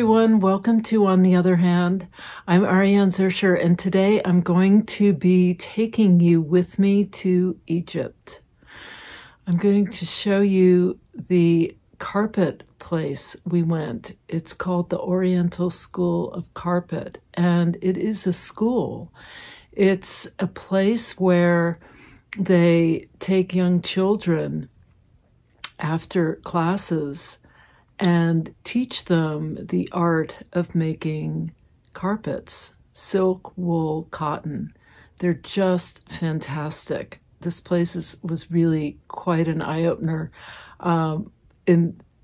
everyone, welcome to On the Other Hand. I'm Ariane Zurcher, and today I'm going to be taking you with me to Egypt. I'm going to show you the carpet place we went. It's called the Oriental School of Carpet, and it is a school. It's a place where they take young children after classes and teach them the art of making carpets, silk, wool, cotton. They're just fantastic. This place was really quite an eye-opener. When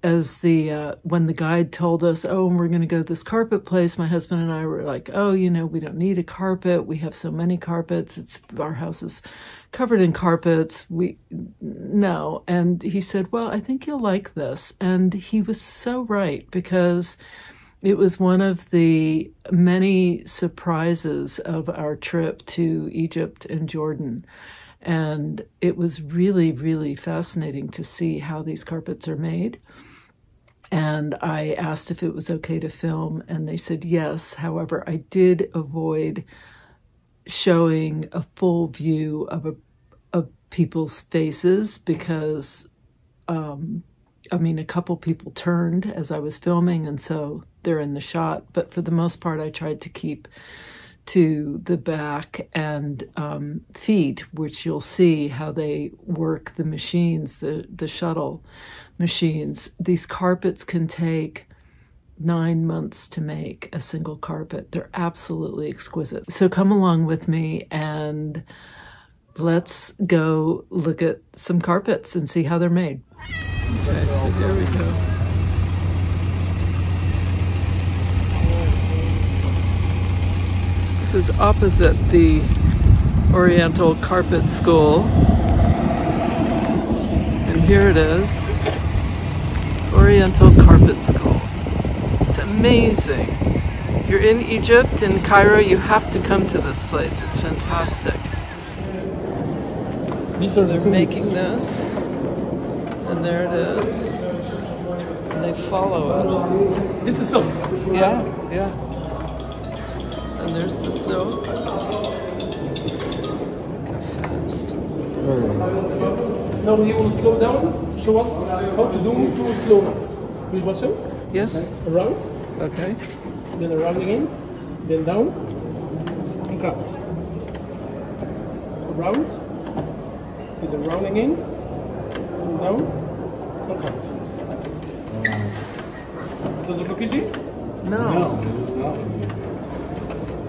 the guide told us, oh, we're going to go to this carpet place, my husband and I were like, oh, we don't need a carpet. We have so many carpets. Our house is covered in carpets. No. And he said, well, I think you'll like this. And he was so right, because it was one of the many surprises of our trip to Egypt and Jordan. And it was really, really fascinating to see how these carpets are made. And I asked if it was okay to film, and they said yes. However, I did avoid showing a full view of people's faces because, a couple people turned as I was filming, and so they're in the shot. But for the most part, I tried to keep to the back and feet, which you'll see how they work the machines, the shuttle machines. These carpets can take 9 months to make a single carpet. They're absolutely exquisite. So come along with me and let's go look at some carpets and see how they're made. Okay, so here we go. This is opposite the Oriental Carpet School. And here it is, Oriental Carpet School. It's amazing. If you're in Egypt, in Cairo, you have to come to this place. It's fantastic. They're making this, and there it is. And they follow it. This is silk. Yeah. And there's the silk. Look how fast. Now we will slow down. Show us how to do 2 slow knots. Please watch it. Yes. Around. Okay. Then around again. Then down. And count. Around. Then around again. And down. And count. Does it look easy? No.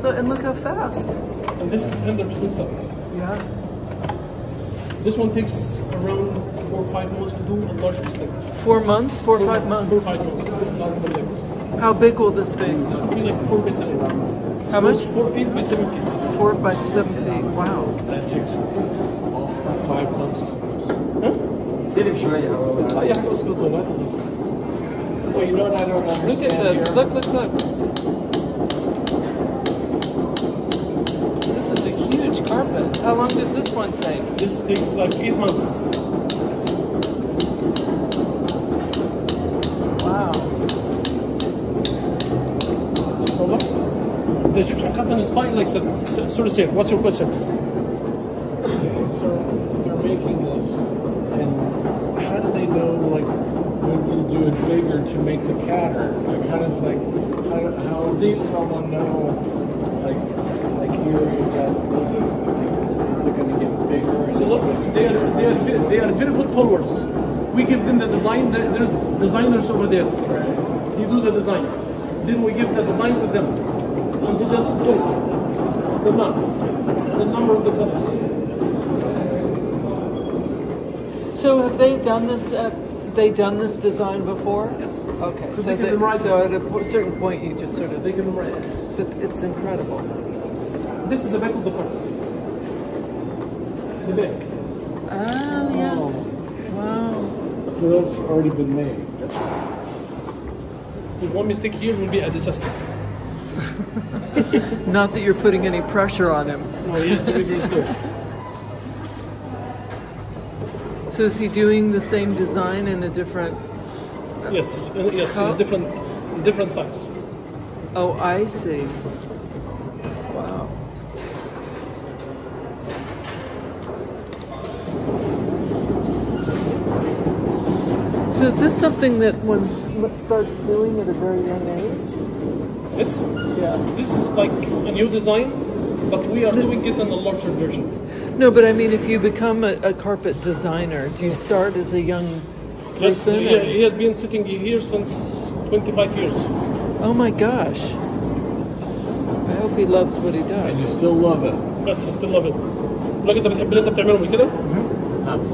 And look how fast. And this is 100% silk. Yeah. This one takes around 4 or 5 months to do a large piece like this. 4 months? 4 or 5 months? 4 or 5 months to do a large one like this. How big will this be? This will be like 4 by 7. How much? 4 feet by 7 feet. 4 by 7 feet. Wow. That takes 5 months to do. It's not yet skills on that, is it? Well, you know what I don't understand. Look at this. Here? Look. This is a huge carpet. How long does this one take? This takes like 8 months. Wow. The Egyptian cotton is fine like that. So to say, what's your question? Okay, so they're making this, and how do they know like when to do it bigger to make the pattern? Like how does someone know like here you got this? Is it going to get bigger? So look, they are very good followers. We give them the design. There's designers over there. Right. They do the designs. Then we give the design to them, and they just fill the knots, the number of the colors. So have they done this? This design before? Yes. Okay. So So, they can write so at a certain point, you just sort of. They can write. But it's incredible. This is the back of the carpet. The back. Oh yes. Wow. So that's already been made. If one mistake here will be a disaster. Not that you're putting any pressure on him. No, he has to be very clear. So is he doing the same design in a different? Yes, in a different size. Oh, I see. Wow. So is this something that one starts doing at a very young age? Yes. Yeah. This is like a new design, but we are doing it in a larger version. No, but I mean, if you become a carpet designer, do you start as a young Yes, person? he has been sitting here since 25 years. Oh my gosh. I hope he loves what he And you does. still love it. بس I still love it. بقول لك انت بتحب اللي انت بتعمله من كده؟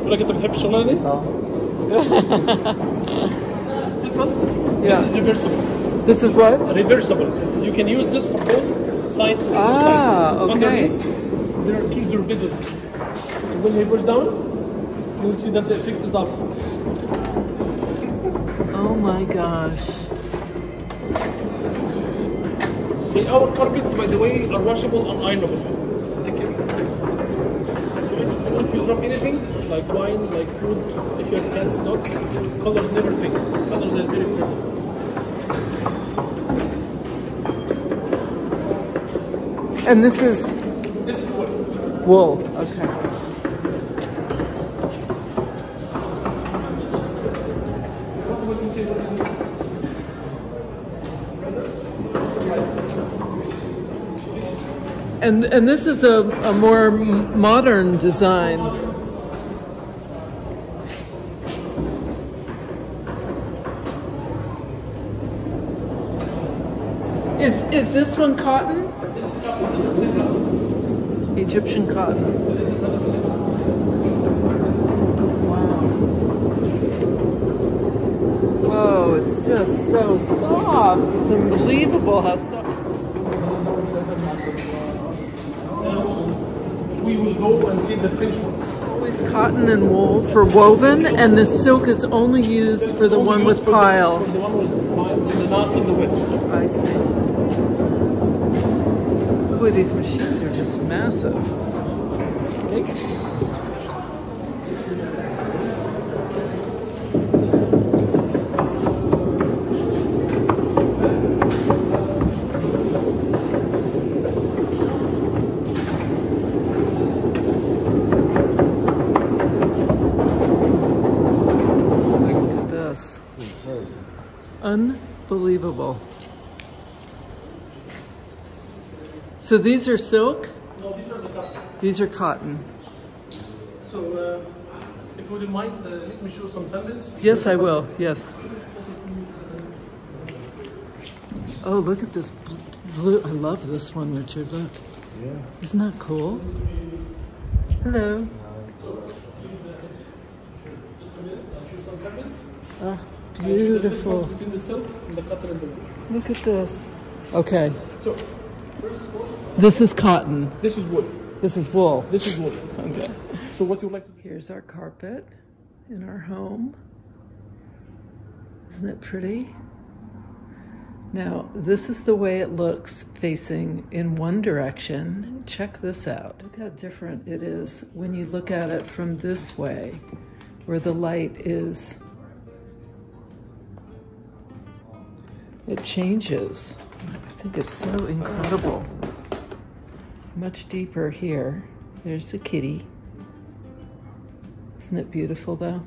بقول لك انت بتحب الشغلانه دي؟ It's different. Yeah. This is reversible. This is what? Reversible. You can use this for both sides, for each sides. Okay. Underneath, there are keys or biddles. So when they push down, you will see that the effect is up. Oh my gosh. Our carpets, by the way, are washable and ironable. So if you drop anything, like wine, like food, if you have cats, dogs, colors never fade. Colors are very pretty. And this is wood. wool. Okay. What would you say? And this is a more modern design. Is this one cotton? This is cotton. Egyptian cotton. So this is 100%. Wow. Whoa, it's just so soft. It's unbelievable how soft. We will go and see the finished ones. Always cotton and wool for woven, and the silk is only used for the one with pile. For the one with pile, for the knots in the width. I see. Boy, these machines are just massive. Okay. Unbelievable. So these are silk? No, these are the cotton. These are cotton. So, if you wouldn't mind, let me show some samples. Yes, I will. Yes. Oh, look at this blue. I love this one, Richard. Look. Yeah. Isn't that cool? Hello. Some samples. Oh, beautiful. Between the silk and the cotton and the wool. Look at this. Okay. So, This is cotton. this is wool. This is wool. This is wool. Okay. So what you like to do? Here's our carpet in our home. Isn't it pretty? Now, this is the way it looks facing in one direction. Check this out. Look how different it is when you look at it from this way, where the light is. It changes. I think it's so incredible. Much deeper here. There's the kitty. Isn't it beautiful though?